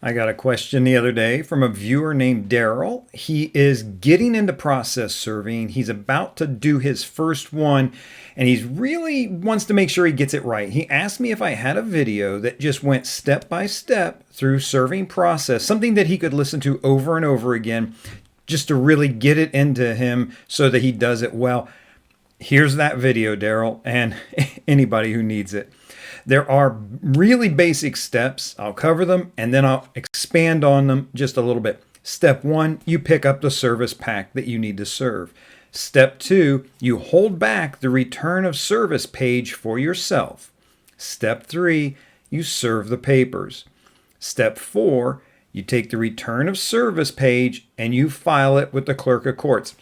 I got a question the other day from a viewer named Daryl. He is getting into process serving. He's about to do his first one and he's really wants to make sure he gets it right. He asked me if I had a video that just went step by step through serving process, something that he could listen to over and over again just to really get it into him so that he does it well. Here's that video, Daryl, and anybody who needs it. There are really basic steps. I'll cover them and then I'll expand on them just a little bit. Step 1, you pick up the service pack that you need to serve. Step 2, you hold back the return of service page for yourself. Step 3, you serve the papers. Step 4, you take the return of service page and you file it with the clerk of courts.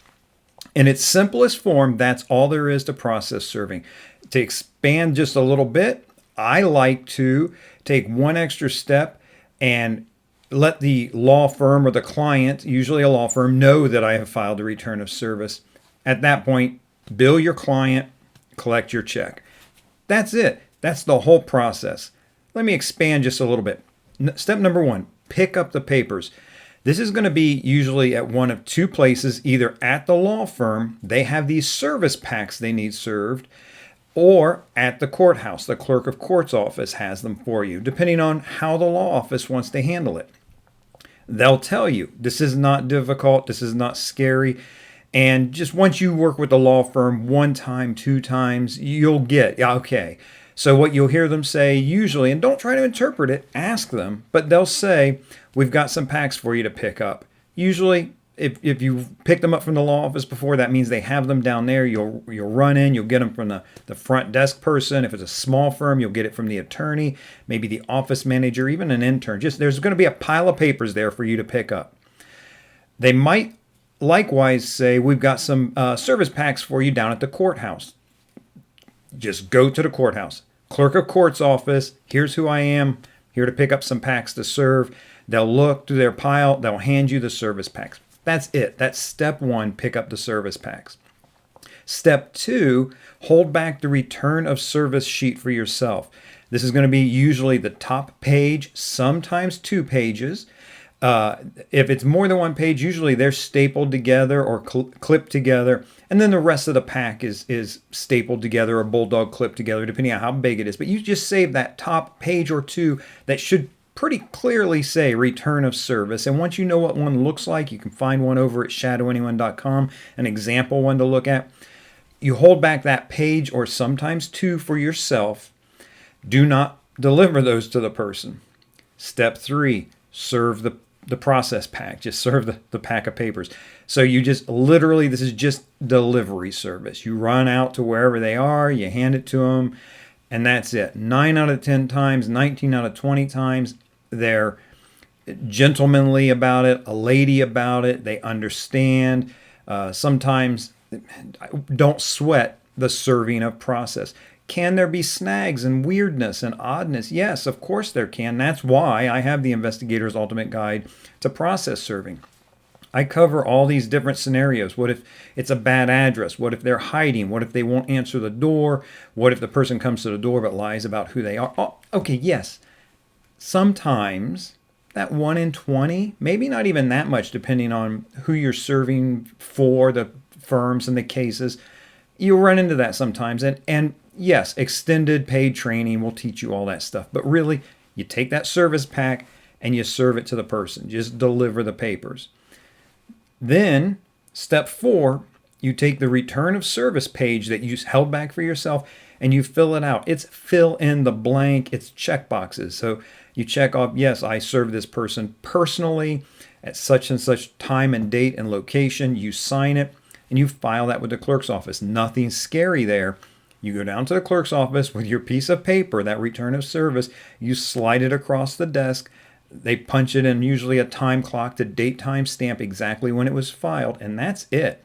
In its simplest form, that's all there is to process serving. To expand just a little bit, I like to take one extra step and let the law firm or the client, usually a law firm, know that I have filed a return of service. At that point, bill your client, collect your check. That's it. That's the whole process. Let me expand just a little bit. Step number 1, pick up the papers. This is going to be usually at one of two places, either at the law firm, they have these service packs they need served, or at the courthouse. The clerk of court's office has them for you, depending on how the law office wants to handle it. They'll tell you, this is not difficult, this is not scary, and just once you work with the law firm one time, two times, you'll get, okay. So what you'll hear them say usually, and don't try to interpret it, ask them, but they'll say, we've got some packs for you to pick up. Usually, if you picked them up from the law office before, that means they have them down there. You'll run in, you'll get them from the front desk person. If it's a small firm, you'll get it from the attorney, maybe the office manager, even an intern. Just there's going to be a pile of papers there for you to pick up. They might likewise say, we've got some service packs for you down at the courthouse. Just go to the courthouse. Clerk of court's office, here's who I am, here to pick up some packs to serve. They'll look through their pile, they'll hand you the service packs. That's it. That's step 1, pick up the service packs. Step 2, hold back the return of service sheet for yourself. This is going to be usually the top page, sometimes 2 pages. If it's more than 1 page, usually they're stapled together or clipped together. And then the rest of the pack is stapled together or bulldog clipped together, depending on how big it is. But you just save that top page or 2 that should pretty clearly say return of service. And once you know what one looks like, you can find one over at ShadowAnyone.com, an example one to look at. You hold back that page or sometimes 2 for yourself. Do not deliver those to the person. Step 3, serve the process pack. Just serve the pack of papers. So you just literally, this is just delivery service. You run out to wherever they are, you hand it to them, and that's it. 9 out of 10 times, 19 out of 20 times, they're gentlemanly about it, a lady about it. They understand. Sometimes don't sweat the serving of process. Can there be snags and weirdness and oddness? Yes, of course there can. That's why I have the Investigator's Ultimate Guide to Process Serving. I cover all these different scenarios. What if it's a bad address? What if they're hiding? What if they won't answer the door? What if the person comes to the door but lies about who they are? Oh, okay, yes. Sometimes that 1 in 20, maybe not even that much, depending on who you're serving for, the firms and the cases, you'll run into that sometimes. And yes, extended paid training will teach you all that stuff. But really, you take that service pack and you serve it to the person. Just deliver the papers. Then, step 4, you take the return of service page that you held back for yourself and you fill it out. It's fill in the blank. It's check boxes. So you check off, yes, I served this person personally at such and such time and date and location. You sign it and you file that with the clerk's office. Nothing scary there. You go down to the clerk's office with your piece of paper, that return of service. You slide it across the desk. They punch it in usually a time clock to date time stamp exactly when it was filed, and that's it.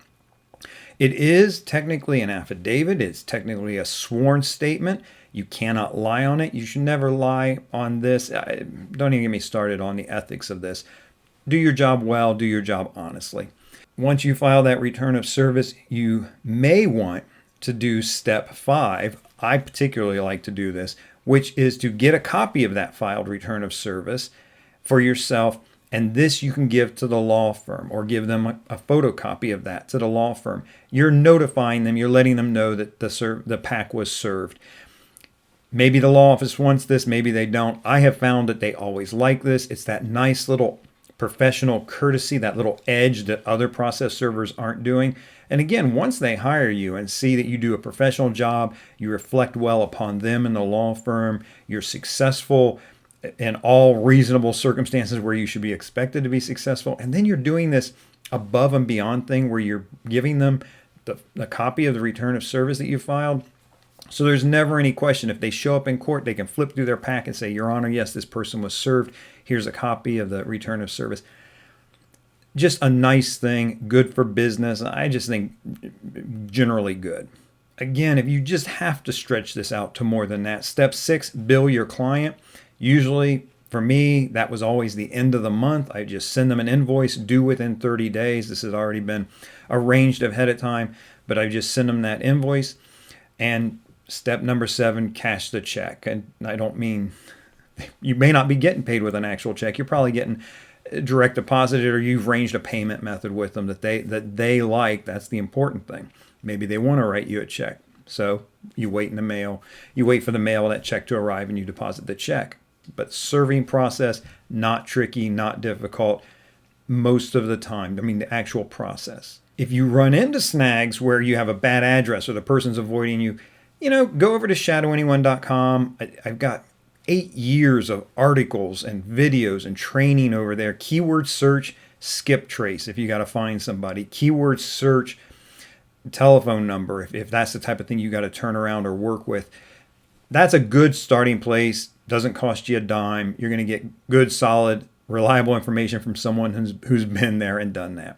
It is technically an affidavit. It's technically a sworn statement. You cannot lie on it. You should never lie on this. Don't even get me started on the ethics of this. Do your job well. Do your job honestly. Once you file that return of service, you may want to do step 5. I particularly like to do this, which is to get a copy of that filed return of service. for yourself. And this you can give to the law firm or give them a photocopy of that to the law firm. You're notifying them. You're letting them know that the pack was served. Maybe the law office wants this. Maybe they don't. I have found that they always like this. It's that nice little professional courtesy, that little edge that other process servers aren't doing. And again, once they hire you and see that you do a professional job, you reflect well upon them and the law firm, you're successful in all reasonable circumstances where you should be expected to be successful. And then you're doing this above and beyond thing where you're giving them the copy of the return of service that you filed. So there's never any question. If they show up in court, they can flip through their pack and say, Your Honor, yes, this person was served. Here's a copy of the return of service. Just a nice thing, good for business. I just think generally good. Again, if you just have to stretch this out to more than that. Step 6, bill your client. Usually, for me, that was always the end of the month. I just send them an invoice due within 30 days. This has already been arranged ahead of time, but I just send them that invoice. And step number 7, cash the check. And I don't mean, you may not be getting paid with an actual check. You're probably getting direct deposited, or you've arranged a payment method with them that they like. That's the important thing. Maybe they want to write you a check. So you wait in the mail. You wait for the mail, that check to arrive, and you deposit the check. But serving process, not tricky, not difficult most of the time. I mean, the actual process. If you run into snags where you have a bad address or the person's avoiding you, go over to ShadowAnyone.com. I've got 8 years of articles and videos and training over there. Keyword search, skip trace if you got to find somebody. Keyword search, telephone number if that's the type of thing you got to turn around or work with. That's a good starting place. Doesn't cost you a dime. You're going to get good, solid, reliable information from someone who's been there and done that.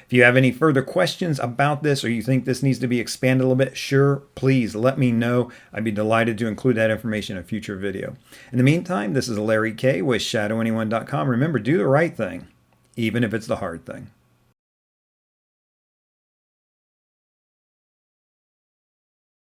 If you have any further questions about this, or you think this needs to be expanded a little bit, sure, please let me know. I'd be delighted to include that information in a future video. In the meantime, this is Larry Kaye with ShadowAnyone.com. Remember, do the right thing, even if it's the hard thing.